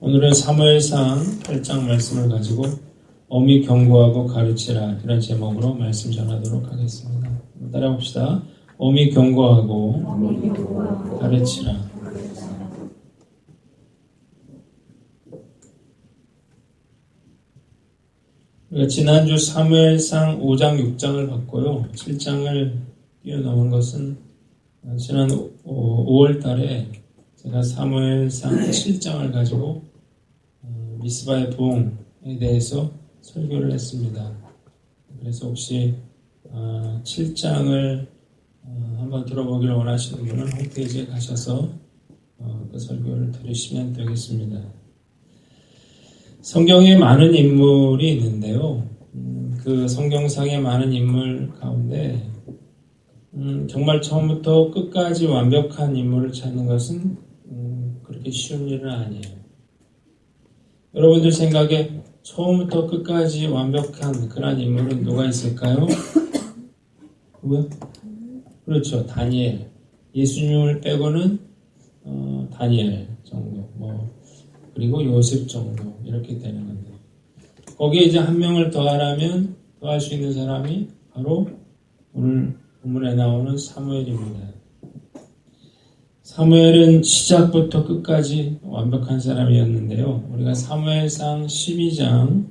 오늘은 사무엘상 8장 말씀을 가지고 엄히 경고하고 가르치라 이런 제목으로 말씀 전하도록 하겠습니다. 따라봅시다. 엄히 경고하고 가르치라. 우리가 지난주 사무엘상 5장 6장을 봤고요. 7장을 뛰어넘은 것은 지난 5월 달에 제가 사무엘상 7장을 가지고 미스바의 부흥에 대해서 설교를 했습니다. 그래서 혹시 7장을 한번 들어보기를 원하시는 분은 홈페이지에 가셔서 그 설교를 들으시면 되겠습니다. 성경에 많은 인물이 있는데요. 그 성경상의 많은 인물 가운데 정말 처음부터 끝까지 완벽한 인물을 찾는 것은 그렇게 쉬운 일은 아니에요. 여러분들 생각에 처음부터 끝까지 완벽한 그런 인물은 누가 있을까요? 누구요? 그렇죠. 다니엘. 예수님을 빼고는 다니엘 정도, 그리고 요셉 정도 이렇게 되는 건데 거기에 이제 한 명을 더하라면 더할 수 있는 사람이 바로 오늘 본문에 나오는 사무엘입니다. 사무엘은 시작부터 끝까지 완벽한 사람이었는데요. 우리가 사무엘상 12장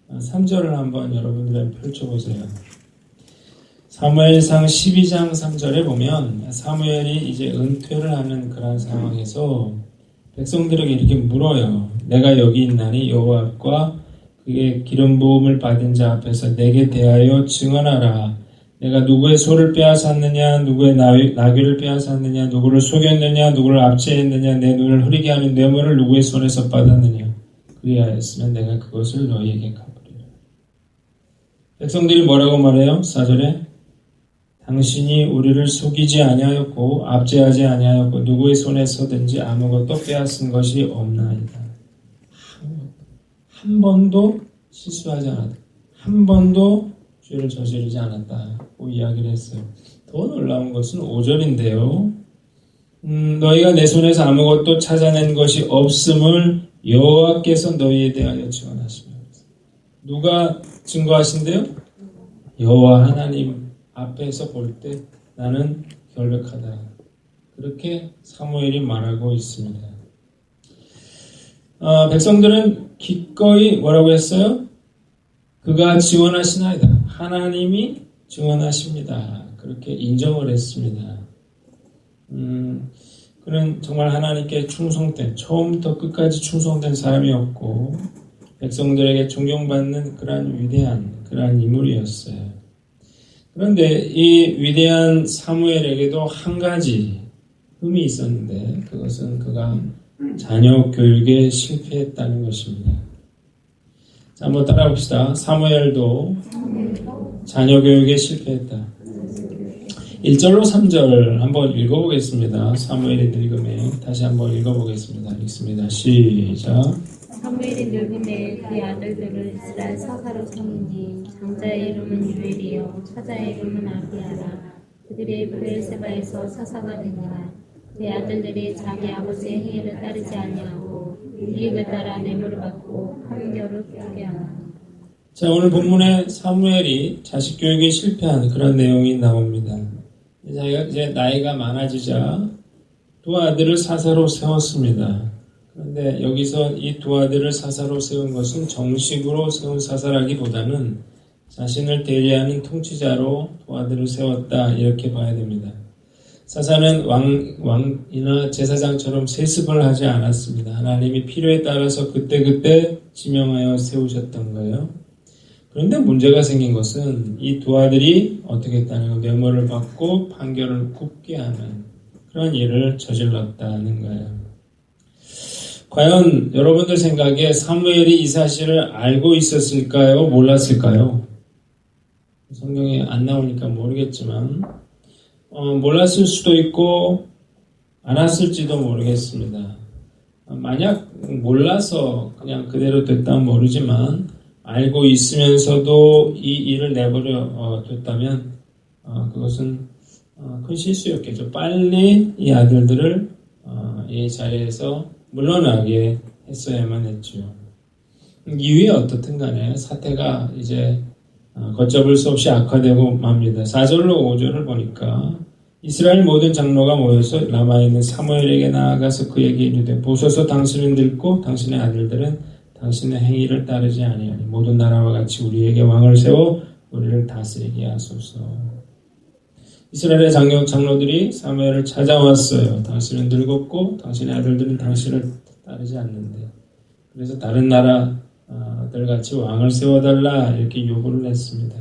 3절을 한번 여러분들이 펼쳐보세요. 사무엘상 12장 3절에 보면 사무엘이 이제 은퇴를 하는 그런 상황에서 백성들에게 이렇게 물어요. 내가 여기 있나니 여호와 앞과 그의 기름 부음을 받은 자 앞에서 내게 대하여 증언하라. 내가 누구의 소를 빼앗았느냐, 누구의 나귀를 빼앗았느냐, 누구를 속였느냐, 누구를 압제했느냐, 내 눈을 흐리게 하는 뇌물을 누구의 손에서 받았느냐. 그리하였으면 내가 그것을 너희에게 갚으리라. 백성들이 뭐라고 말해요? 4절에 당신이 우리를 속이지 아니하였고 압제하지 아니하였고 누구의 손에 서든지 아무것도 빼앗은 것이 없나이다. 한 번도 실수하지 않았다. 한 번도 죄를 저지르지 않았다고 이야기를 했어요. 더 놀라운 것은 5절인데요. 너희가 내 손에서 아무것도 찾아낸 것이 없음을 여호와께서 너희에 대하여 증언하시며. 누가 증거하신대요? 여호와 하나님 앞에서 볼 때 나는 결백하다. 그렇게 사무엘이 말하고 있습니다. 백성들은 기꺼이 뭐라고 했어요? 그가 증언하시나이다. 하나님이 증언하십니다. 그렇게 인정을 했습니다. 그는 정말 하나님께 충성된, 처음부터 끝까지 충성된 사람이었고 백성들에게 존경받는 그러한 위대한 그러한 인물이었어요. 그런데 이 위대한 사무엘에게도 한 가지 흠이 있었는데 그것은 그가 자녀 교육에 실패했다는 것입니다. 자, 한번 따라봅시다. 사무엘도 자녀 교육에 실패했다. 1절로 3절 한번 읽어보겠습니다. 사무엘이 늙음에 다시 한번 읽어보겠습니다. 읽습니다. 시작. 사무엘이 늙음에 그의 아들들을 이스라엘 사사로 삼으니 장자의 이름은 유엘이요 차자의 이름은 아비야라. 그들이 브엘세바에서 사사가 되니라. 그의 아들들이 자기 아버지의 행위를 따르지 아니하고 이익을 따라 뇌물을 받고 판결을 깨게 하나. 자, 오늘 본문에 사무엘이 자식 교육에 실패한 그런 내용이 나옵니다. 자기가 이제 나이가 많아지자 두 아들을 사사로 세웠습니다. 그런데 여기서 이 두 아들을 사사로 세운 것은 정식으로 세운 사사라기보다는 자신을 대리하는 통치자로 두 아들을 세웠다 이렇게 봐야 됩니다. 사사는 왕이나 제사장처럼 세습을 하지 않았습니다. 하나님이 필요에 따라서 그때그때 지명하여 세우셨던 거예요. 그런데 문제가 생긴 것은 이 두 아들이 어떻게 했다는 거, 뇌물을 받고 판결을 굽게 하는 그런 일을 저질렀다는 거예요. 과연 여러분들 생각에 사무엘이 이 사실을 알고 있었을까요? 몰랐을까요? 성경에 안 나오니까 모르겠지만 몰랐을 수도 있고 알았을지도 모르겠습니다. 만약 몰라서 그냥 그대로 됐다면 모르지만 알고 있으면서도 이 일을 내버려 뒀다면 그것은 큰 실수였겠죠. 빨리 이 아들들을 이 자리에서 물러나게 했어야만 했죠. 이후에 어떻든 간에 사태가 이제 걷잡을 수 없이 악화되고 맙니다. 4절로 5절을 보니까 이스라엘 모든 장로가 모여서 라마에 있는 사무엘에게 나아가서 그에게 이르되 보소서 당신은 늙고 당신의 아들들은 당신의 행위를 따르지 아니하니 모든 나라와 같이 우리에게 왕을 세워 우리를 다스리게 하소서. 이스라엘의 장로들이 사무엘을 찾아왔어요. 당신은 늙었고 당신의 아들들은 당신을 따르지 않는데 그래서 다른 나라들 같이 왕을 세워달라 이렇게 요구를 했습니다.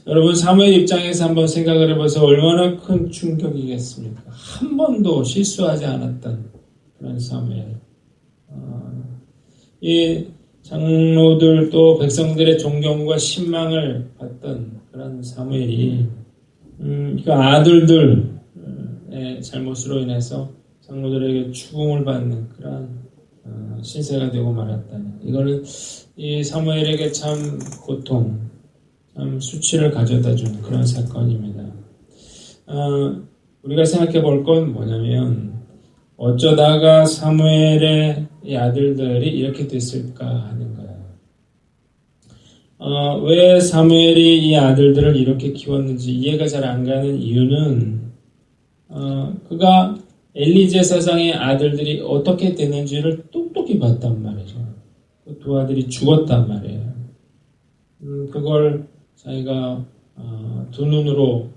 여러분 사무엘 입장에서 한번 생각을 해보세요. 얼마나 큰 충격이겠습니까? 한 번도 실수하지 않았던 그런 사무엘. 이 장로들 또 백성들의 존경과 신망을 받던 그런 사무엘이 그 아들들의 잘못으로 인해서 장로들에게 추궁을 받는 그런 신세가 되고 말았다는 이거는 이 사무엘에게 참 고통, 참 수치를 가져다 준 그런 사건입니다. 우리가 생각해 볼 건 뭐냐면 어쩌다가 사무엘의 이 아들들이 이렇게 됐을까 하는 거예요. 왜 사무엘이 이 아들들을 이렇게 키웠는지 이해가 잘 안 가는 이유는 그가 엘리 제사장의 아들들이 어떻게 되는지를 똑똑히 봤단 말이죠. 그 두 아들이 죽었단 말이에요. 그걸 자기가 두 눈으로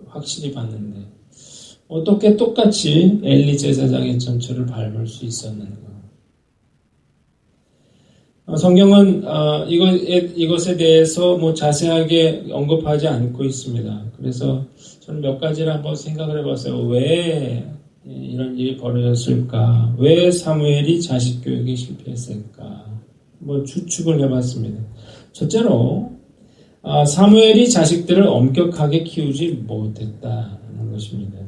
확실히 봤는데 어떻게 똑같이 엘리 제사장의 전처를 밟을 수 있었는가? 성경은 이것에 대해서 뭐 자세하게 언급하지 않고 있습니다. 그래서 저는 몇 가지를 한번 생각을 해봤어요. 왜 이런 일이 벌어졌을까? 왜 사무엘이 자식 교육에 실패했을까? 뭐 추측을 해봤습니다. 첫째로 사무엘이 자식들을 엄격하게 키우지 못했다는 것입니다.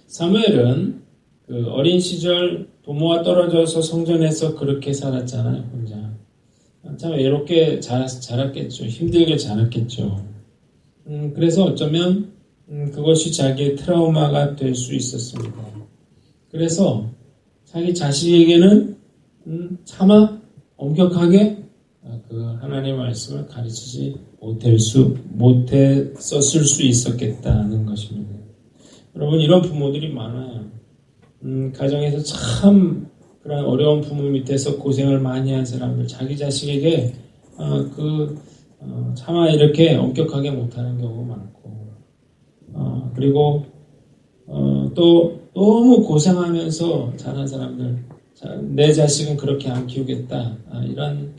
사무엘은 그 어린 시절 부모와 떨어져서 성전에서 그렇게 살았잖아요, 혼자. 참 외롭게 자랐겠죠. 힘들게 자랐겠죠. 그래서 어쩌면 그것이 자기의 트라우마가 될 수 있었습니다. 그래서 자기 자식에게는 차마 엄격하게 그 하나님의 말씀을 가르치지 못했었을 수 있었겠다는 것입니다. 여러분 이런 부모들이 많아요. 가정에서 참 그런 어려운 부모 밑에서 고생을 많이 한 사람들 자기 자식에게 차마 이렇게 엄격하게 못하는 경우가 많고 그리고 또 너무 고생하면서 자란 사람들 내 자식은 그렇게 안 키우겠다 이런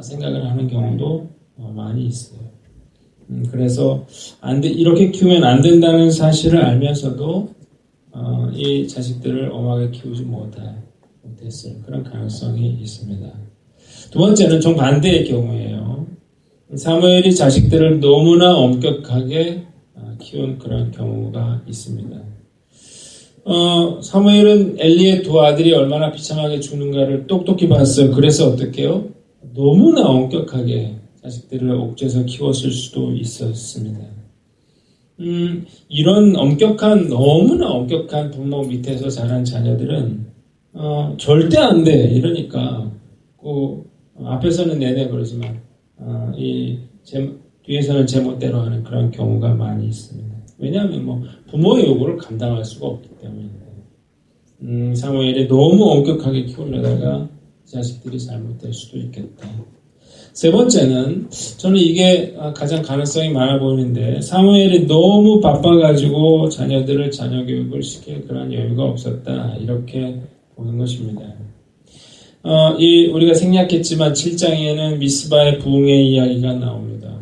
생각을 하는 경우도 많이 있어요. 그래서 이렇게 키우면 안 된다는 사실을 알면서도 이 자식들을 엄하게 키우지 못했을 그런 가능성이 있습니다. 두 번째는 정반대의 경우예요. 사무엘이 자식들을 너무나 엄격하게 키운 그런 경우가 있습니다. 사무엘은 엘리의 두 아들이 얼마나 비참하게 죽는가를 똑똑히 봤어요. 그래서 어떻게 해요? 너무나 엄격하게 자식들을 옥죄서 키웠을 수도 있었습니다. 이런 너무나 엄격한 부모 밑에서 자란 자녀들은 절대 안 돼 이러니까 앞에서는 내내 그러지만 뒤에서는 제멋대로 하는 그런 경우가 많이 있습니다. 왜냐하면 부모의 요구를 감당할 수가 없기 때문에 사무엘이 너무 엄격하게 키우려다가 자식들이 잘못될 수도 있겠다. 세 번째는 저는 이게 가장 가능성이 많아 보이는데 사무엘이 너무 바빠가지고 자녀들을 자녀 교육을 시킬 그런 여유가 없었다 이렇게 보는 것입니다. 우리가 생략했지만 7장에는 미스바의 부흥의 이야기가 나옵니다.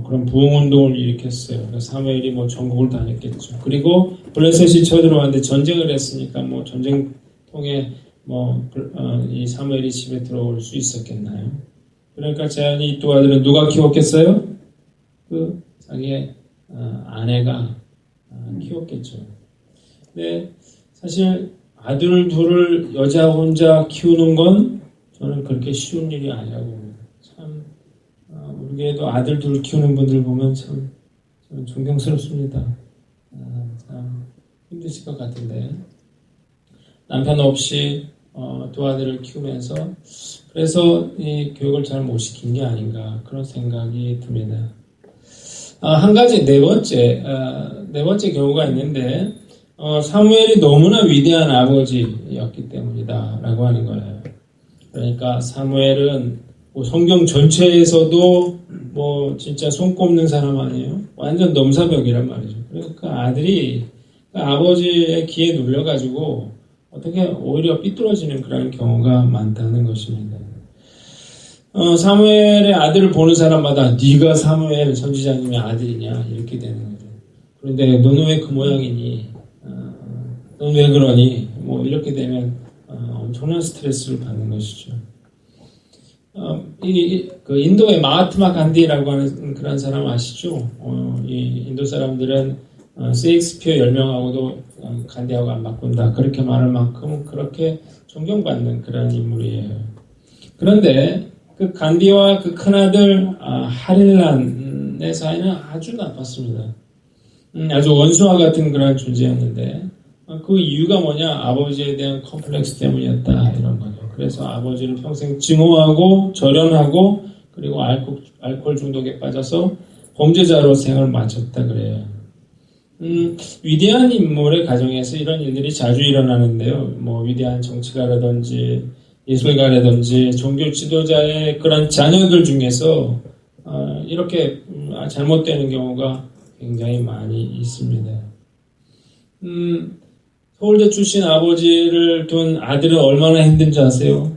그런 부흥운동을 일으켰어요. 사무엘이 전국을 다녔겠죠. 그리고 블레셋이 쳐들어왔는데 전쟁을 했으니까 전쟁통에 이 사무엘이 집에 들어올 수 있었겠나요? 그러니까 자연히 이 두 아들은 누가 키웠겠어요? 자기의 아내가 키웠겠죠. 근데 사실 아들 둘을 여자 혼자 키우는 건 저는 그렇게 쉬운 일이 아니라고 봅니다. 참 우리 교회도 아들 둘 키우는 분들 보면 참 저는 존경스럽습니다. 참 힘드실 것 같은데 남편 없이 두 아들을 키우면서 그래서 이 교육을 잘 못 시킨 게 아닌가 그런 생각이 듭니다. 한 가지 네 번째 경우가 있는데 사무엘이 너무나 위대한 아버지였기 때문이다라고 하는 거예요. 그러니까 사무엘은 뭐 성경 전체에서도 뭐 진짜 손꼽는 사람 아니에요? 완전 넘사벽이란 말이죠. 그러니까 아들이 아버지의 기에 눌려가지고 어떻게 오히려 삐뚤어지는 그런 경우가 많다는 것입니다. 사무엘의 아들을 보는 사람마다 네가 사무엘 선지자님의 아들이냐 이렇게 되는 거죠. 그런데 너는 왜 그 모양이니? 넌 왜 그러니? 뭐 이렇게 되면 엄청난 스트레스를 받는 것이죠. 그 인도의 마하트마 간디라고 하는 그런 사람 아시죠? 이 인도 사람들은 세익스피어 10명하고도 간디하고 안 바꾼다 그렇게 말할 만큼 그렇게 존경받는 그런 인물이에요. 그런데 그 간디와 그 큰아들 하릴란의 사이는 아주 나빴습니다. 아주 원수와 같은 그런 존재였는데 그 이유가 뭐냐? 아버지에 대한 컴플렉스 때문이었다 이런 거죠. 그래서 아버지를 평생 증오하고 절연하고 그리고 알코올 중독에 빠져서 범죄자로 생을 마쳤다 그래요. 위대한 인물의 가정에서 이런 일들이 자주 일어나는데요. 뭐 위대한 정치가라든지 예술가라든지 종교 지도자의 그런 자녀들 중에서 이렇게 잘못되는 경우가 굉장히 많이 있습니다. 서울대 출신 아버지를 둔 아들은 얼마나 힘든지 아세요?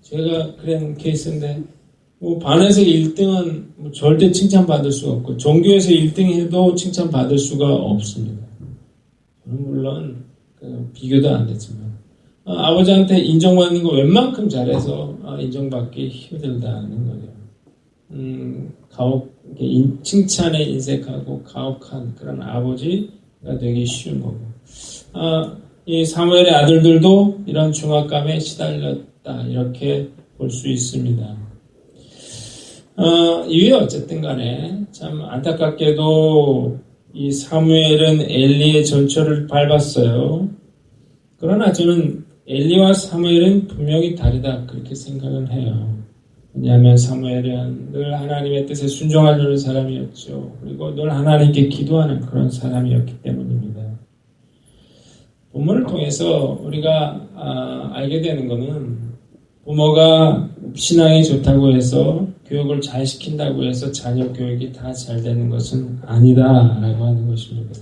제가 그런 케이스인데 뭐 반에서 1등은 뭐 절대 칭찬받을 수가 없고 종교에서 1등 해도 칭찬받을 수가 없습니다. 물론 비교도 안 됐지만 아버지한테 인정받는 거 웬만큼 잘해서 인정받기 힘들다는 거죠. 칭찬에 인색하고 가혹한 그런 아버지가 되기 쉬운 거고 이 사무엘의 아들들도 이런 중압감에 시달렸다 이렇게 볼 수 있습니다. 이게 어쨌든 간에 참 안타깝게도 이 사무엘은 엘리의 전철을 밟았어요. 그러나 저는 엘리와 사무엘은 분명히 다르다 그렇게 생각을 해요. 왜냐하면 사무엘은 늘 하나님의 뜻에 순종하려는 사람이었죠. 그리고 늘 하나님께 기도하는 그런 사람이었기 때문입니다. 본문을 통해서 우리가 알게 되는 것은 부모가 신앙이 좋다고 해서 교육을 잘 시킨다고 해서 자녀 교육이 다 잘 되는 것은 아니다라고 하는 것입니다.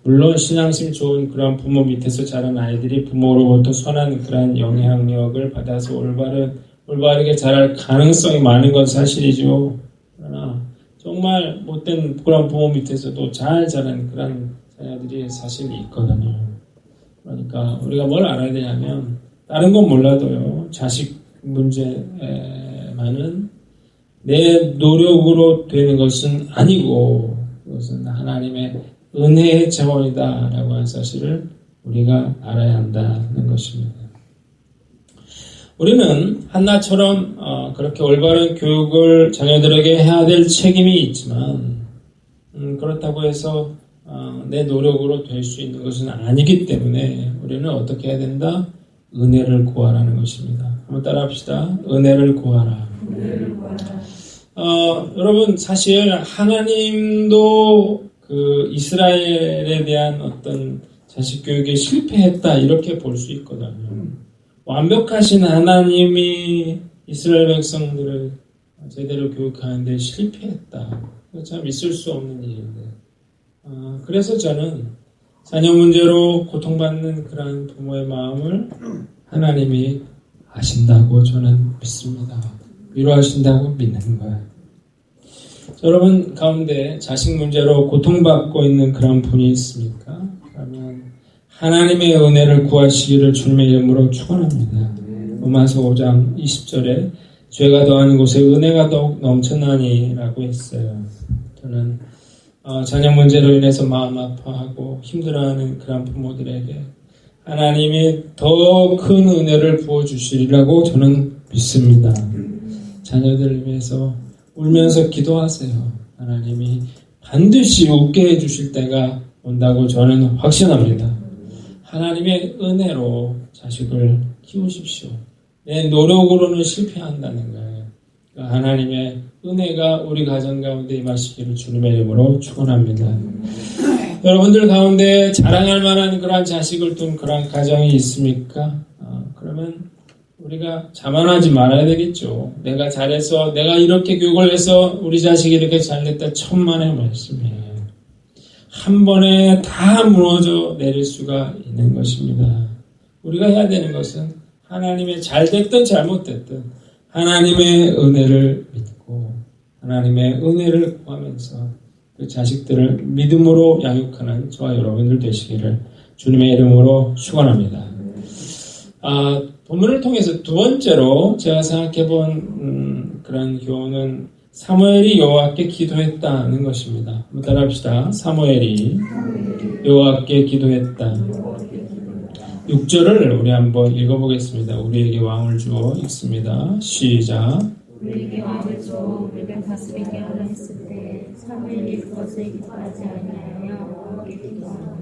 물론 신앙심 좋은 그런 부모 밑에서 자란 아이들이 부모로부터 선한 그런 영향력을 받아서 올바르게 자랄 가능성이 많은 건 사실이죠. 그러나 정말 못된 그런 부모 밑에서도 잘 자란 그런 자녀들이 사실 있거든요. 그러니까 우리가 뭘 알아야 되냐면 다른 건 몰라도요. 자식 문제만은 내 노력으로 되는 것은 아니고 그것은 하나님의 은혜의 자원이다라고 하는 사실을 우리가 알아야 한다는 것입니다. 우리는 한나처럼 그렇게 올바른 교육을 자녀들에게 해야 될 책임이 있지만 그렇다고 해서 내 노력으로 될 수 있는 것은 아니기 때문에 우리는 어떻게 해야 된다? 은혜를 구하라는 것입니다. 한번 따라합시다. 은혜를 구하라. 여러분 사실 하나님도 그 이스라엘에 대한 어떤 자식 교육에 실패했다 이렇게 볼 수 있거든요. 완벽하신 하나님이 이스라엘 백성들을 제대로 교육하는데 실패했다. 참 있을 수 없는 일인데. 그래서 저는 자녀 문제로 고통받는 그런 부모의 마음을 하나님이 아신다고 저는 믿습니다. 위로하신다고 믿는 거예요. 여러분 가운데 자식 문제로 고통받고 있는 그런 분이 있습니까? 그러면 하나님의 은혜를 구하시기를 주님의 이름으로 축원합니다. 로마서 5장 20절에 죄가 더한 곳에 은혜가 더욱 넘쳐나니 라고 했어요. 저는 자녀 문제로 인해서 마음 아파하고 힘들어하는 그런 부모들에게 하나님이 더 큰 은혜를 부어주시리라고 저는 믿습니다. 자녀들을 위해서 울면서 기도하세요. 하나님이 반드시 웃게 해주실 때가 온다고 저는 확신합니다. 하나님의 은혜로 자식을 키우십시오. 내 노력으로는 실패한다는 거예요. 그러니까 하나님의 은혜가 우리 가정 가운데 임하시기를 주님의 이름으로 축원합니다. 여러분들 가운데 자랑할 만한 그러한 자식을 둔 그러한 가정이 있습니까? 그러면 우리가 자만하지 말아야 되겠죠. 내가 잘해서, 내가 이렇게 교육을 해서 우리 자식이 이렇게 잘됐다. 천만의 말씀이에요. 한 번에 다 무너져 내릴 수가 있는 것입니다. 우리가 해야 되는 것은 하나님의 잘됐든 잘못됐든 하나님의 은혜를 믿고 하나님의 은혜를 구하면서 그 자식들을 믿음으로 양육하는 저와 여러분들 되시기를 주님의 이름으로 축원합니다. 본문을 통해서 두 번째로 제가 생각해 본 그런 교훈은 사무엘이 여호와께 기도했다는 것입니다. 한번 따라합시다. 사무엘이 여호와께 기도했다. 6절을 우리 한번 읽어보겠습니다. 우리에게 왕을 주어 읽습니다. 시작. 우리에게 왕을 주어 우리를 다스리게 하라 했을 때 사무엘이 그것을 기뻐하지 아니하여 여호와께 기도하라.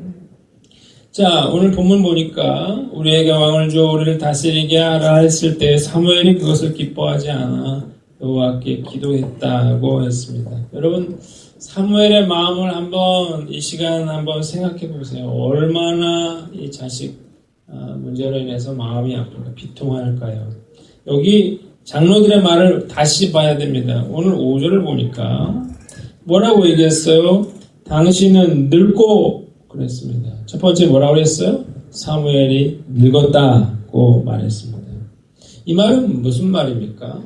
자, 오늘 본문 보니까 우리에게 왕을 주어 우리를 다스리게 하라 했을 때 사무엘이 그것을 기뻐하지 않아 여호와께 기도했다고 했습니다. 여러분, 사무엘의 마음을 한번 이 시간 한번 생각해 보세요. 얼마나 이 자식 문제로 인해서 마음이 아플까, 비통할까요? 여기 장로들의 말을 다시 봐야 됩니다. 오늘 5절을 보니까 뭐라고 얘기했어요? 당신은 늙고 그랬습니다. 첫 번째 뭐라고 그랬어요? 사무엘이 늙었다고 말했습니다. 이 말은 무슨 말입니까?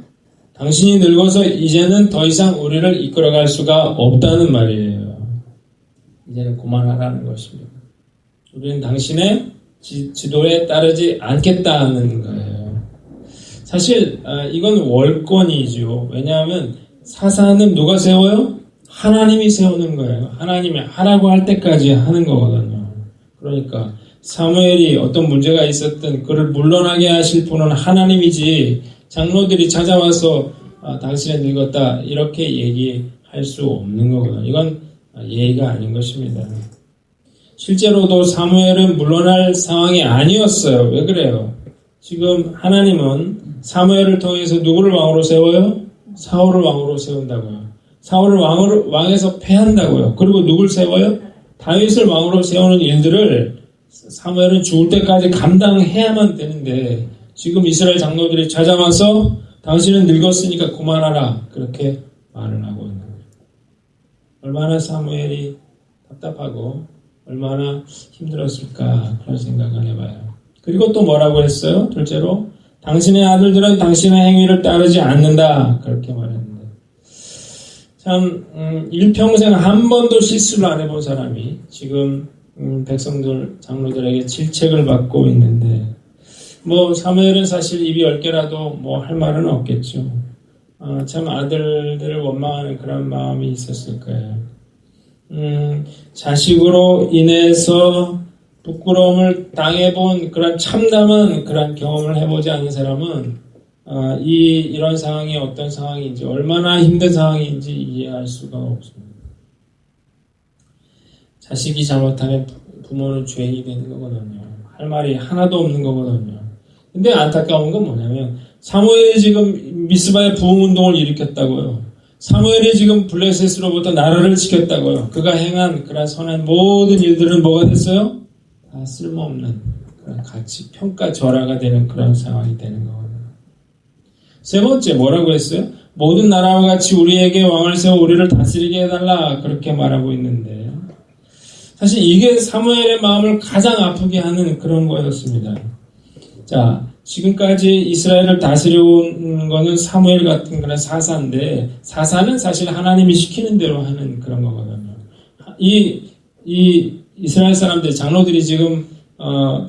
당신이 늙어서 이제는 더 이상 우리를 이끌어갈 수가 없다는 말이에요. 이제는 그만하라는 것입니다. 우리는 당신의 지도에 따르지 않겠다는 거예요. 사실 이건 월권이죠. 왜냐하면 사사는 누가 세워요? 하나님이 세우는 거예요. 하나님이 하라고 할 때까지 하는 거거든요. 그러니까 사무엘이 어떤 문제가 있었든 그를 물러나게 하실 분은 하나님이지 장로들이 찾아와서 당신은 늙었다 이렇게 얘기할 수 없는 거거든요. 이건 예의가 아닌 것입니다. 실제로도 사무엘은 물러날 상황이 아니었어요. 왜 그래요? 지금 하나님은 사무엘을 통해서 누구를 왕으로 세워요? 사울을 왕으로 세운다고요. 사울을 왕에서 패한다고요. 그리고 누굴 세워요? 다윗을 왕으로 세우는 일들을 사무엘은 죽을 때까지 감당해야만 되는데 지금 이스라엘 장로들이 찾아와서 당신은 늙었으니까 그만하라 그렇게 말을 하고 있는 거예요. 얼마나 사무엘이 답답하고 얼마나 힘들었을까 그런 생각을 해봐요. 그리고 또 뭐라고 했어요? 둘째로 당신의 아들들은 당신의 행위를 따르지 않는다 그렇게 말했는데 참 일평생 한 번도 실수를 안 해본 사람이 지금 백성들 장로들에게 질책을 받고 있는데 사무엘은 사실 입이 10개라도 할 말은 없겠죠. 참 아들들을 원망하는 그런 마음이 있었을 거예요. 자식으로 인해서 부끄러움을 당해본 그런 참담한 그런 경험을 해보지 않은 사람은 이런 상황이 어떤 상황인지 얼마나 힘든 상황인지 이해할 수가 없습니다. 자식이 잘못하면 부모는 죄인이 되는 거거든요. 할 말이 하나도 없는 거거든요. 근데 안타까운 건 뭐냐면 사무엘이 지금 미스바의 부흥운동을 일으켰다고요. 사무엘이 지금 블레셋으로부터 나라를 지켰다고요. 그가 행한 그런 선한 모든 일들은 뭐가 됐어요? 다 쓸모없는 그런 가치 평가절하가 되는 그런 상황이 되는 거거든요. 세 번째 뭐라고 했어요? 모든 나라와 같이 우리에게 왕을 세워 우리를 다스리게 해달라 그렇게 말하고 있는데 사실 이게 사무엘의 마음을 가장 아프게 하는 그런 거였습니다. 자, 지금까지 이스라엘을 다스려온 거는 사무엘 같은 그런 사사인데 사사는 사실 하나님이 시키는 대로 하는 그런 거거든요. 이 이스라엘 사람들 장로들이 지금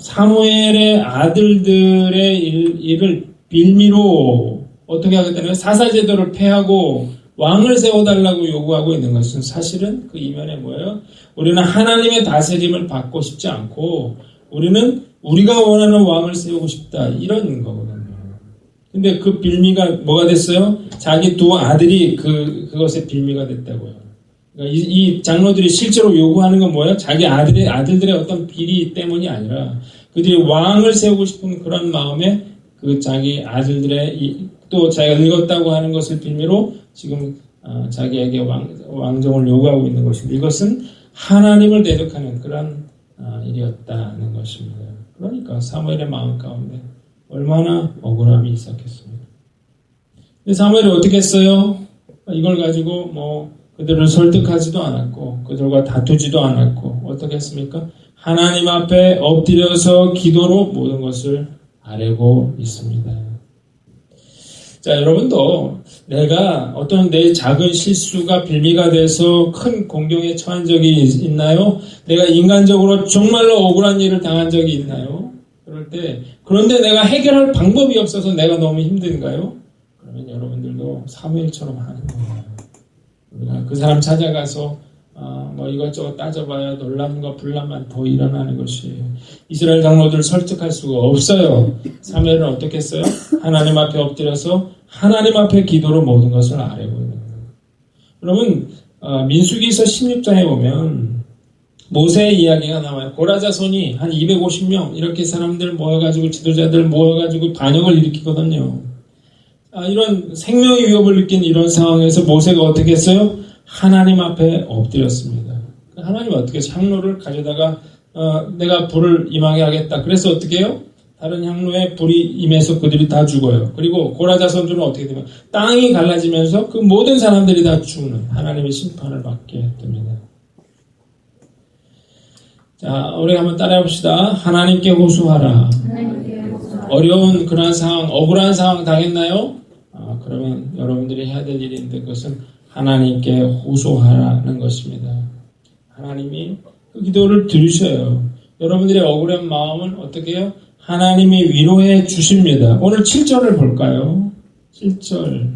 사무엘의 아들들의 일을 빌미로 어떻게 하겠다는 사사 제도를 폐하고 왕을 세워달라고 요구하고 있는 것은 사실은 그 이면에 뭐예요? 우리는 하나님의 다스림을 받고 싶지 않고 우리는 우리가 원하는 왕을 세우고 싶다 이런 거거든요. 근데 그 빌미가 뭐가 됐어요? 자기 두 아들이 그것의 빌미가 됐다고요. 그러니까 이 장로들이 실제로 요구하는 건 뭐예요? 자기 아들들의 어떤 비리 때문이 아니라 그들이 왕을 세우고 싶은 그런 마음에 그 자기 아들들의 또 자기가 늙었다고 하는 것을 빌미로 지금 자기에게 왕정을 요구하고 있는 것입니다. 이것은 하나님을 대적하는 그런 일이었다는 것입니다. 그러니까 사무엘의 마음 가운데 얼마나 억울함이 있었겠습니까? 근데 사무엘이 어떻게 했어요? 이걸 가지고 그들을 설득하지도 않았고 그들과 다투지도 않았고 어떻게 했습니까? 하나님 앞에 엎드려서 기도로 모든 것을 아뢰고 있습니다. 자, 여러분도 내가 어떤 내 작은 실수가 빌미가 돼서 큰 공경에 처한 적이 있나요? 내가 인간적으로 정말로 억울한 일을 당한 적이 있나요? 그럴 때, 그런데 내가 해결할 방법이 없어서 내가 너무 힘든가요? 그러면 여러분들도 사무엘처럼 하는 거예요. 우리가 그 사람 찾아가서 이것저것 따져봐야 논란과 분란만 더 일어나는 것이에요. 이스라엘 장로들을 설득할 수가 없어요. 사무엘은 어떻게 했어요? 하나님 앞에 엎드려서 하나님 앞에 기도로 모든 것을 아뢰고 있는 거예요. 여러분 민수기서 16장에 보면 모세의 이야기가 나와요. 고라자손이 한 250명 이렇게 사람들 모여가지고 지도자들 모여가지고 반역을 일으키거든요. 이런 생명의 위협을 느낀 이런 상황에서 모세가 어떻게 했어요? 하나님 앞에 엎드렸습니다. 하나님 어떻게 해서 향로를 가져다가 내가 불을 임하게 하겠다. 그래서 어떻게 해요? 다른 향로에 불이 임해서 그들이 다 죽어요. 그리고 고라자손들은 어떻게 되면 땅이 갈라지면서 그 모든 사람들이 다 죽는 하나님의 심판을 받게 됩니다. 자, 우리 한번 따라해 봅시다. 하나님께 호소하라. 어려운 그런 상황, 억울한 상황 당했나요? 그러면 여러분들이 해야 될 일인데 그것은 하나님께 호소하라는 것입니다. 하나님이 그 기도를 들으셔요. 여러분들의 억울한 마음은 어떻게 해요? 하나님이 위로해 주십니다. 오늘 7절을 볼까요? 7절.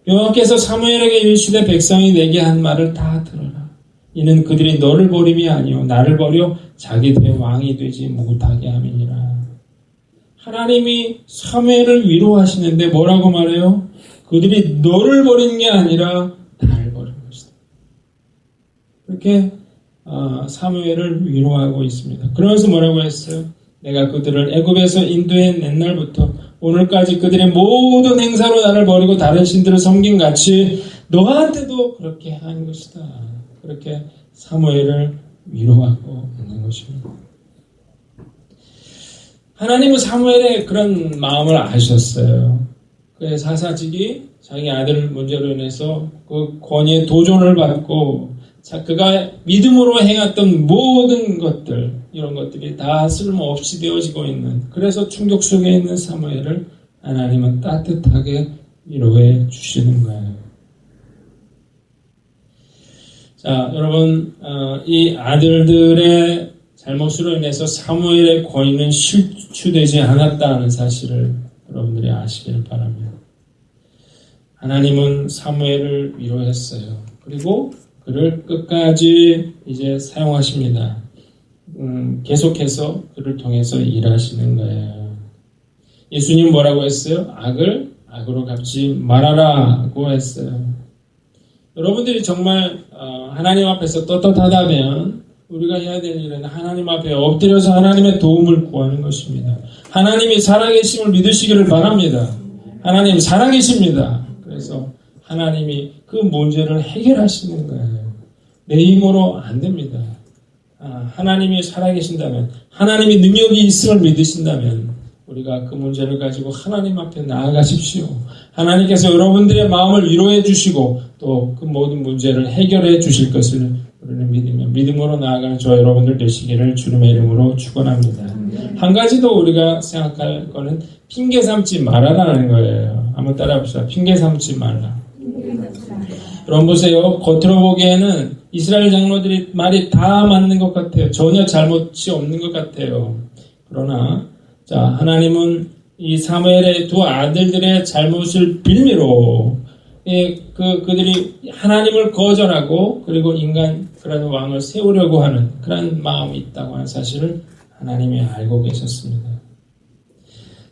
여호와께서 사무엘에게 이르시되 백성이 내게 한 말을 다 들어라. 이는 그들이 너를 버림이 아니요 나를 버려 자기들의 왕이 되지 못하게 함이니라. 하나님이 사무엘을 위로하시는데 뭐라고 말해요? 그들이 너를 버린 게 아니라 나를 버린 것이다. 그렇게 사무엘을 위로하고 있습니다. 그러면서 뭐라고 했어요? 내가 그들을 애굽에서 인도해낸 날부터 오늘까지 그들의 모든 행사로 나를 버리고 다른 신들을 섬긴 같이 너한테도 그렇게 한 것이다. 그렇게 사무엘을 위로하고 있는 것입니다. 하나님은 사무엘의 그런 마음을 아셨어요. 그의 사사직이 자기 아들 문제로 인해서 그 권위에 도전을 받고 그가 믿음으로 행했던 모든 것들 이런 것들이 다 쓸모없이 되어지고 있는 그래서 충격 속에 있는 사무엘을 하나님은 따뜻하게 위로해 주시는 거예요. 자, 여러분 이 아들들의 잘못으로 인해서 사무엘의 권위는 실추되지 않았다는 사실을 여러분들이 아시길 바랍니다. 하나님은 사무엘을 위로했어요. 그리고 그를 끝까지 이제 사용하십니다. 계속해서 그를 통해서 일하시는 거예요. 예수님 뭐라고 했어요? 악을 악으로 갚지 말아라고 했어요. 여러분들이 정말 하나님 앞에서 떳떳하다면 우리가 해야 될 일은 하나님 앞에 엎드려서 하나님의 도움을 구하는 것입니다. 하나님이 살아계심을 믿으시기를 바랍니다. 하나님 살아계십니다. 그래서 하나님이 그 문제를 해결하시는 거예요. 내 힘으로 안 됩니다. 하나님이 살아계신다면, 하나님이 능력이 있음을 믿으신다면 우리가 그 문제를 가지고 하나님 앞에 나아가십시오. 하나님께서 여러분들의 마음을 위로해 주시고 또 그 모든 문제를 해결해 주실 것을 우리는 믿음으로 나아가는 저와 여러분들 되시기를 주님의 이름으로 축원합니다. 한 가지 더 우리가 생각할 거는 핑계 삼지 말아라는 거예요. 한번 따라해 봅시다. 핑계 삼지 말라. 여러분 보세요. 겉으로 보기에는 이스라엘 장로들이 말이 다 맞는 것 같아요. 전혀 잘못이 없는 것 같아요. 그러나 자, 하나님은 이 사무엘의 두 아들들의 잘못을 빌미로 그들이 하나님을 거절하고 그리고 그런 왕을 세우려고 하는 그런 마음이 있다고 하는 사실을 하나님이 알고 계셨습니다.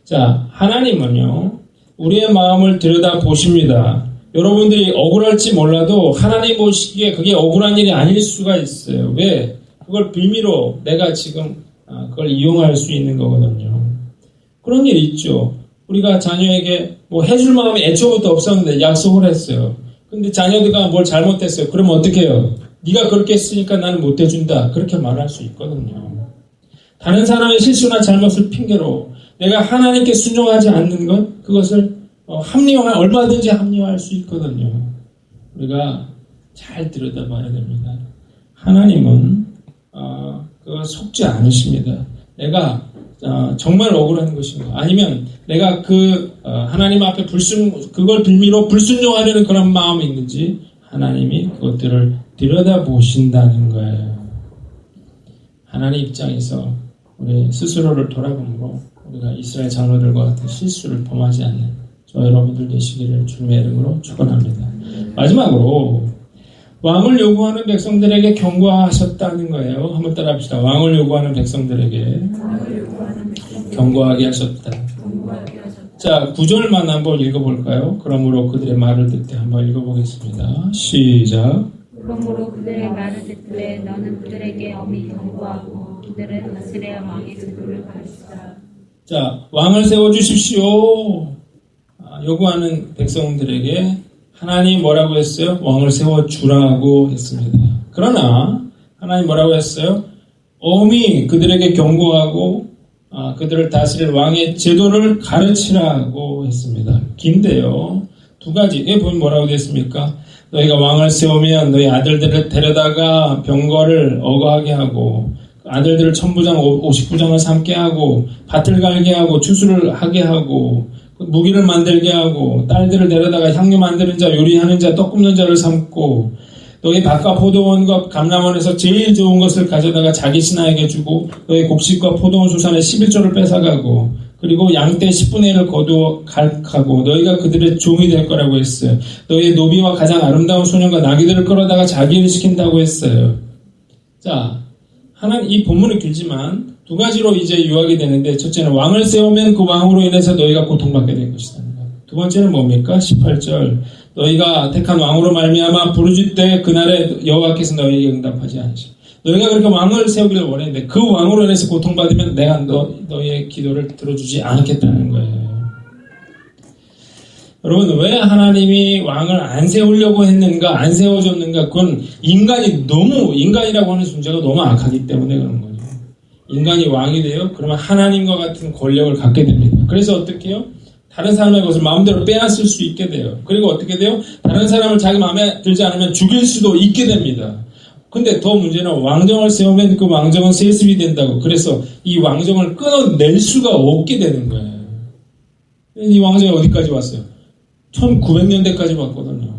자, 하나님은요 우리의 마음을 들여다 보십니다. 여러분들이 억울할지 몰라도 하나님 보시기에 그게 억울한 일이 아닐 수가 있어요. 왜? 그걸 빌미로 내가 지금 그걸 이용할 수 있는 거거든요. 그런 일 있죠. 우리가 자녀에게 뭐 해줄 마음이 애초부터 없었는데 약속을 했어요. 근데 자녀들가 뭘 잘못했어요. 그러면 어떻게 해요? 네가 그렇게 했으니까 나는 못 해준다. 그렇게 말할 수 있거든요. 다른 사람의 실수나 잘못을 핑계로 내가 하나님께 순종하지 않는 것, 그것을 얼마든지 합리화할 수 있거든요. 우리가 잘 들여다봐야 됩니다. 하나님은 그거 속지 않으십니다. 내가 정말 억울한 것인가? 아니면 내가 하나님 앞에 그걸 빌미로 불순종하려는 그런 마음이 있는지 하나님이 그것들을 들여다보신다는 거예요. 하나님 입장에서 우리 스스로를 돌아보므로 우리가 이스라엘 장로들과 같은 실수를 범하지 않는 저 여러분들 되시기를 주님의 이름으로 축원합니다. 마지막으로 왕을 요구하는 백성들에게 경고하셨다는 거예요. 한번 따라합시다. 왕을 요구하는 백성들에게 경고하게 하셨다. 자, 9절만 한번 읽어볼까요? 그러므로 그들의 말을 듣되 한번 읽어보겠습니다. 시작. 그러므로 그들의 말을 듣되 너는 그들에게 엄히 경고하고 그들을 다스려야 왕의 제도를 가르치라. 자, 왕을 세워주십시오. 요구하는 백성들에게 하나님 뭐라고 했어요? 왕을 세워주라고 했습니다. 그러나 하나님 뭐라고 했어요? 엄히 그들에게 경고하고 그들을 다스릴 왕의 제도를 가르치라고 했습니다. 긴데요. 두 가지. 여기 보면 뭐라고 됐습니까? 너희가 왕을 세우면 너희 아들들을 데려다가 병거를 어거하게 하고 아들들을 1000부장 50부장을 삼게 하고 밭을 갈게 하고 추수를 하게 하고 무기를 만들게 하고 딸들을 데려다가 향유 만드는 자, 요리하는 자, 떡 굽는 자를 삼고 너희 밭과 포도원과 감람원에서 제일 좋은 것을 가져다가 자기 신하에게 주고 너희 곡식과 포도원 수산의 11조를 뺏어가고 그리고 양떼 10분의 1을 거두어 갈하고 너희가 그들의 종이 될 거라고 했어요. 너희의 노비와 가장 아름다운 소년과 나귀들을 끌어다가 자기를 시킨다고 했어요. 자, 하나님 이 본문은 길지만 두 가지로 이제 요약이 되는데 첫째는 왕을 세우면 그 왕으로 인해서 너희가 고통받게 될 것이다. 두 번째는 뭡니까? 18절 너희가 택한 왕으로 말미암아 부르짖되 그날에 여호와께서 너희에게 응답하지 않으시고 너희가 그렇게 왕을 세우기를 원했는데 그 왕으로 인해서 고통받으면 내가 너희의 기도를 들어주지 않겠다는 거예요. 여러분 왜 하나님이 왕을 안 세우려고 했는가 안 세워줬는가 그건 인간이라고 하는 존재가 너무 악하기 때문에 그런 거죠. 인간이 왕이 돼요? 그러면 하나님과 같은 권력을 갖게 됩니다. 그래서 어떻게 해요? 다른 사람의 것을 마음대로 빼앗을 수 있게 돼요. 그리고 어떻게 돼요? 다른 사람을 자기 마음에 들지 않으면 죽일 수도 있게 됩니다. 근데 더 문제는 왕정을 세우면 그 왕정은 세습이 된다고. 그래서 이 왕정을 끊어낼 수가 없게 되는 거예요. 이 왕정이 어디까지 왔어요? 1900년대까지 왔거든요.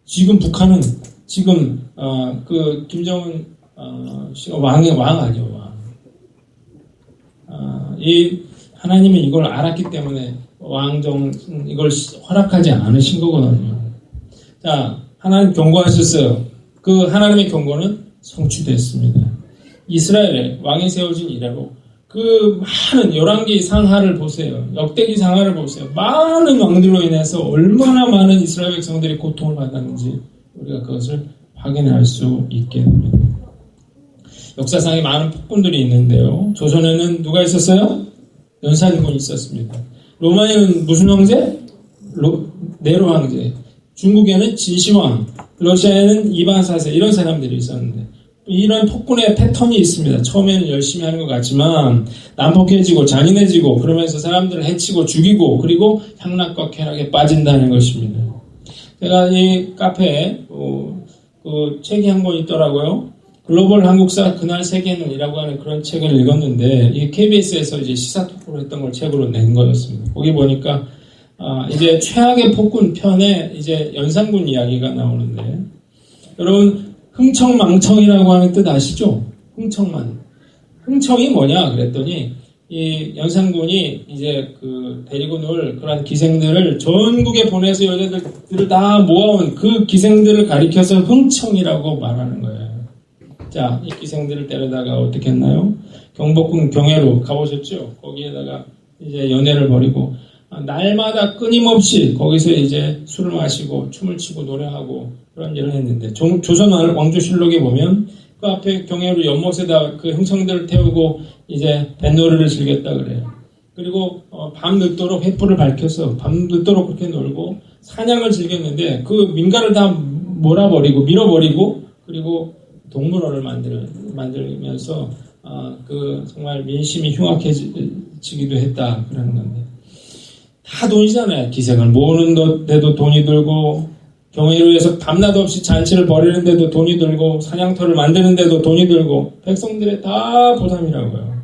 지금 북한은 김정은 씨가 왕 아니에요, 왕. 이 하나님은 이걸 알았기 때문에 왕정 이걸 허락하지 않으신 거거든요. 자, 하나님 경고하셨어요. 그 하나님의 경고는 성취됐습니다. 이스라엘에 왕이 세워진 이래로 그 많은 열왕기 상하를 보세요. 역대기 상하를 보세요. 많은 왕들로 인해서 얼마나 많은 이스라엘 백성들이 고통을 받았는지 우리가 그것을 확인할 수 있게 됩니다. 역사상에 많은 폭군들이 있는데요. 조선에는 누가 있었어요? 연산군이 있었습니다. 로마에는 무슨 황제? 네로 황제. 중국에는 진시황. 러시아에는 이반 4세. 이런 사람들이 있었는데 이런 폭군의 패턴이 있습니다. 처음에는 열심히 하는 것 같지만 난폭해지고 잔인해지고 그러면서 사람들을 해치고 죽이고 그리고 향락과 쾌락에 빠진다는 것입니다. 제가 이 카페에 그 책이 한 권 있더라고요. 글로벌 한국사 그날 세계는 이라고 하는 그런 책을 읽었는데 이게 KBS에서 이제 시사 토크를 했던 걸 책으로 낸 거였습니다. 거기 보니까 이제 최악의 폭군 편에 이제 연산군 이야기가 나오는데 여러분 흥청망청이라고 하는 뜻 아시죠? 흥청이 뭐냐 그랬더니 이 연산군이 이제 데리고 놀 그런 기생들을 전국에 보내서 여자들을 다 모아온 그 기생들을 가리켜서 흥청이라고 말하는 거예요. 자, 이 기생들을 데려다가 어떻게 했나요? 경복궁 경회로 가보셨죠? 거기에다가 이제 연애를 벌이고 날마다 끊임없이 거기서 이제 술을 마시고 춤을 추고 노래하고 그런 일을 했는데 조선 왕조실록에 보면 그 앞에 경회로 연못에다 그 흥청들을 태우고 이제 뱃놀이를 즐겼다 그래요. 그리고 밤 늦도록 횃불을 밝혀서 밤 늦도록 그렇게 놀고 사냥을 즐겼는데 그 민가를 다 몰아버리고 밀어버리고 그리고 동물원을 만들면서 그 정말 민심이 흉악해지기도 했다 그러는 건데 다 돈이잖아요. 기생을 모으는 데도 돈이 들고 경회로에서 밤낮 없이 잔치를 벌이는데도 돈이 들고 사냥터를 만드는데도 돈이 들고 백성들의 다 보람이라고요.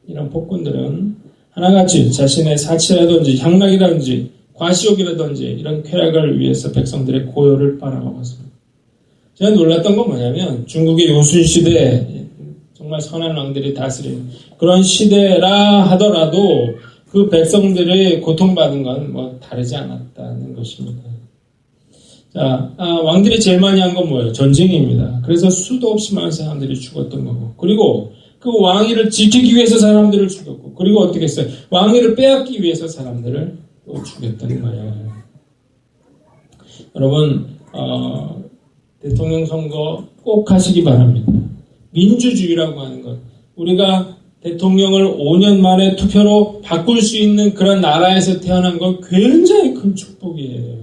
이런 폭군들은 하나같이 자신의 사치라든지 향락이라든지 과시욕이라든지 이런 쾌락을 위해서 백성들의 고요를 빨아먹었습니다. 제가 놀랐던 건 뭐냐면 중국의 요순시대 정말 선한 왕들이 다스린 그런 시대라 하더라도 그 백성들의 고통받은 건 뭐 다르지 않았다는 것입니다. 자, 왕들이 제일 많이 한 건 뭐예요? 전쟁입니다. 그래서 수도 없이 많은 사람들이 죽었던 거고 그리고 그 왕위를 지키기 위해서 사람들을 죽였고 그리고 어떻게 했어요? 왕위를 빼앗기 위해서 사람들을 또 죽였던 거예요. 여러분 대통령 선거 꼭 하시기 바랍니다. 민주주의라고 하는 것 우리가 대통령을 5년 만에 투표로 바꿀 수 있는 그런 나라에서 태어난 건 굉장히 큰 축복이에요.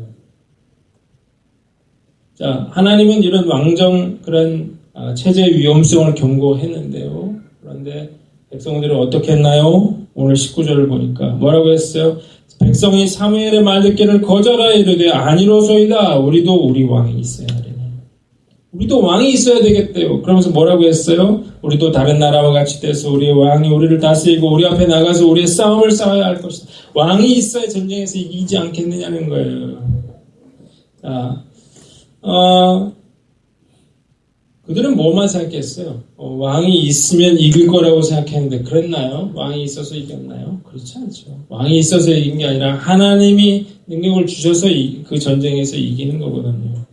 자, 하나님은 이런 왕정 그런 체제 위험성을 경고했는데요. 그런데 백성들은 어떻게 했나요? 오늘 19절을 보니까 뭐라고 했어요? 백성이 사무엘의 말 듣기를 거절하여 이르되 아니로소이다. 우리도 우리 왕이 있어야 하리니. 우리도 왕이 있어야 되겠대요. 그러면서 뭐라고 했어요? 우리도 다른 나라와 같이 돼서 우리의 왕이 우리를 다스리고 우리 앞에 나가서 우리의 싸움을 싸워야 할 것이다. 왕이 있어야 전쟁에서 이기지 않겠느냐는 거예요. 자, 그들은 뭐만 생각했어요? 왕이 있으면 이길 거라고 생각했는데 그랬나요? 왕이 있어서 이겼나요? 그렇지 않죠. 왕이 있어서 이긴 게 아니라 하나님이 능력을 주셔서 그 전쟁에서 이기는 거거든요.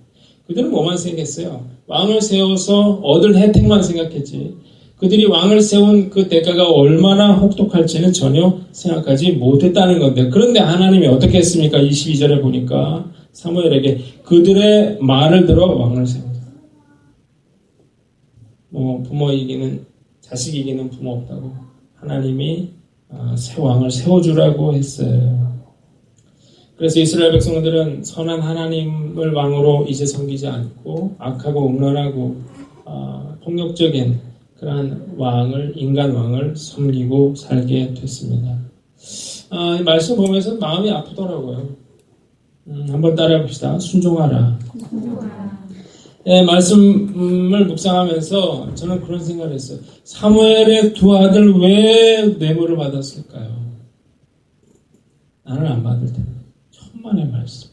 그들은 뭐만 생각했어요? 왕을 세워서 얻을 혜택만 생각했지 그들이 왕을 세운 그 대가가 얼마나 혹독할지는 전혀 생각하지 못했다는 건데 그런데 하나님이 어떻게 했습니까? 22절에 보니까 사무엘에게 그들의 말을 들어 왕을 세우자. 부모 이기는 자식 이기는 부모 없다고 하나님이 새 왕을 세워주라고 했어요. 그래서 이스라엘 백성들은 선한 하나님을 왕으로 이제 섬기지 않고 악하고 음란하고 폭력적인 그러한 왕을 인간 왕을 섬기고 살게 됐습니다. 이 말씀 보면서 마음이 아프더라고요. 한번 따라해 봅시다. 순종하라. 말씀을 묵상하면서 저는 그런 생각을 했어요. 사무엘의 두 아들 왜 뇌물을 받았을까요? 나는 안 받을 텐데. 천만의 말씀.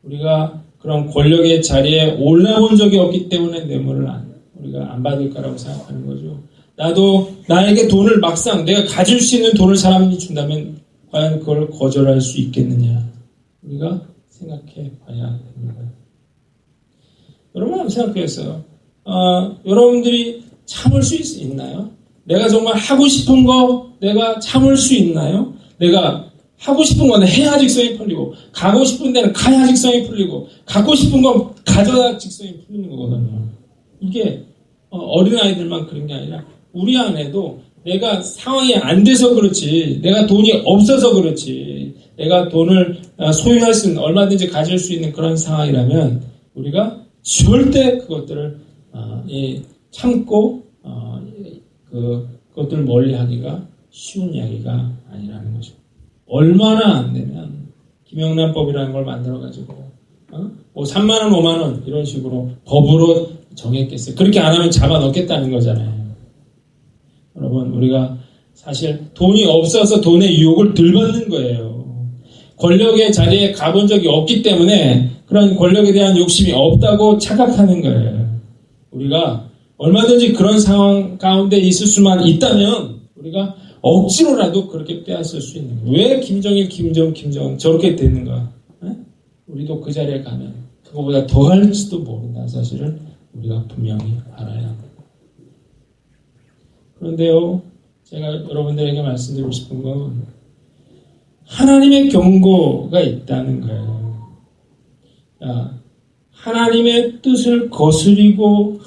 우리가 그런 권력의 자리에 올라온 적이 없기 때문에 뇌물을 우리가 안 받을 거라고 생각하는 거죠. 나도 나에게 돈을 막상 내가 가질 수 있는 돈을 사람이 준다면 과연 그걸 거절할 수 있겠느냐. 우리가 생각해 봐야 됩니다. 여러분 한번 생각해보세요. 여러분들이 참을 수 있나요? 내가 정말 하고 싶은 거 내가 참을 수 있나요? 내가 하고 싶은 거는 해야 직성이 풀리고 가고 싶은 데는 가야 직성이 풀리고 갖고 싶은 건 가져야 직성이 풀리는 거거든요. 이게 어린아이들만 그런 게 아니라 우리 안에도 내가 상황이 안 돼서 그렇지 내가 돈이 없어서 그렇지 내가 돈을 소유할 수 있는 얼마든지 가질 수 있는 그런 상황이라면 우리가 절대 그것들을 참고 그것들을 멀리하기가 쉬운 이야기가 아니라는 거죠. 얼마나 안 되면 김영란법이라는 걸 만들어가지고 3만 원, 5만 원 이런 식으로 법으로 정했겠어요. 그렇게 안 하면 잡아넣겠다는 거잖아요. 여러분 우리가 사실 돈이 없어서 돈의 유혹을 덜 받는 거예요. 권력의 자리에 가본 적이 없기 때문에 그런 권력에 대한 욕심이 없다고 착각하는 거예요. 우리가 얼마든지 그런 상황 가운데 있을 수만 있다면 우리가 억지로라도 그렇게 빼앗을 수 있는 거예요. 왜 김정일, 김정은 저렇게 됐는가? 우리도 그 자리에 가면 그거보다 더 할지도 모른다는 사실을 우리가 분명히 알아야 합니다. 그런데요, 제가 여러분들에게 말씀드리고 싶은 건 하나님의 경고가 있다는 거예요. 하나님의 뜻을 거스리고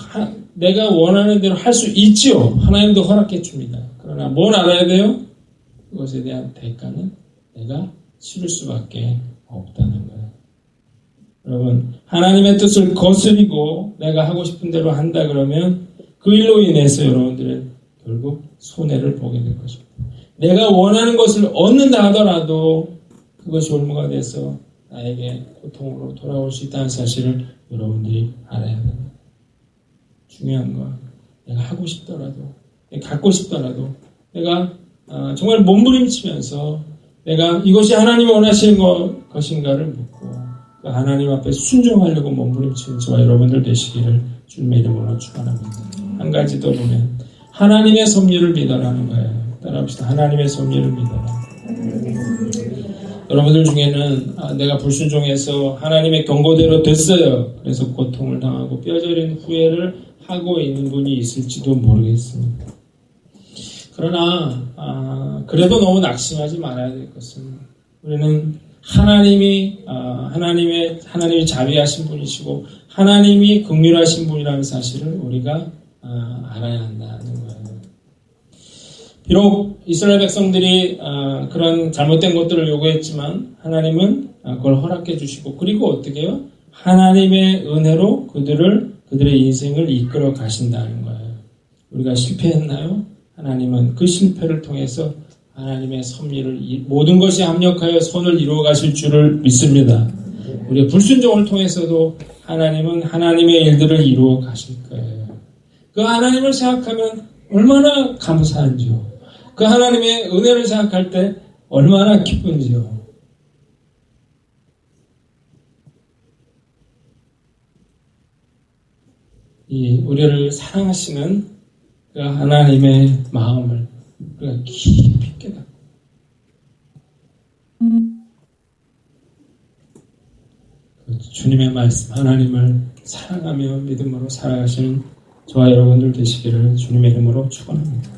내가 원하는 대로 할 수 있지요. 하나님도 허락해 줍니다. 그러나 뭘 알아야 돼요? 그것에 대한 대가는 내가 치를 수밖에 없다는 거예요. 여러분, 하나님의 뜻을 거스리고 내가 하고 싶은 대로 한다 그러면 그 일로 인해서 여러분들은 결국 손해를 보게 될 것입니다. 내가 원하는 것을 얻는다 하더라도 그것이 올무가 돼서 나에게 고통으로 돌아올 수 있다는 사실을 여러분들이 알아야 됩니다. 중요한 건 내가 하고 싶더라도, 내가 갖고 싶더라도, 내가 정말 몸부림치면서 내가 이것이 하나님이 원하시는 것인가를 묻고 그 하나님 앞에 순종하려고 몸부림치는 저와 여러분들 되시기를 주님의 이름으로 축원합니다. 한 가지 더 보면 하나님의 섭리를 믿어라는 거예요. 따라합시다. 하나님의 섭리를 믿어라. 여러분들 중에는 내가 불순종해서 하나님의 경고대로 됐어요. 그래서 고통을 당하고 뼈저린 후회를 하고 있는 분이 있을지도 모르겠습니다. 그러나 그래도 너무 낙심하지 말아야 될 것은 우리는 하나님이 자비하신 분이시고 하나님이 긍휼하신 분이라는 사실을 우리가 알아야 한다는 거예요. 비록 이스라엘 백성들이 그런 잘못된 것들을 요구했지만 하나님은 그걸 허락해 주시고 그리고 어떻게 해요? 하나님의 은혜로 그들의 인생을 이끌어 가신다는 거예요. 우리가 실패했나요? 하나님은 그 실패를 통해서 하나님의 섭리를 모든 것이 합력하여 선을 이루어 가실 줄을 믿습니다. 우리의 불순종을 통해서도 하나님은 하나님의 일들을 이루어 가실 거예요. 그 하나님을 생각하면 얼마나 감사한지요. 그 하나님의 은혜를 생각할 때 얼마나 기쁜지요. 이 우리를 사랑하시는 그 하나님의 마음을 우리가 깊이 깨닫고 주님의 말씀 하나님을 사랑하며 믿음으로 살아가시는 저와 여러분들 되시기를 주님의 이름으로 축원합니다.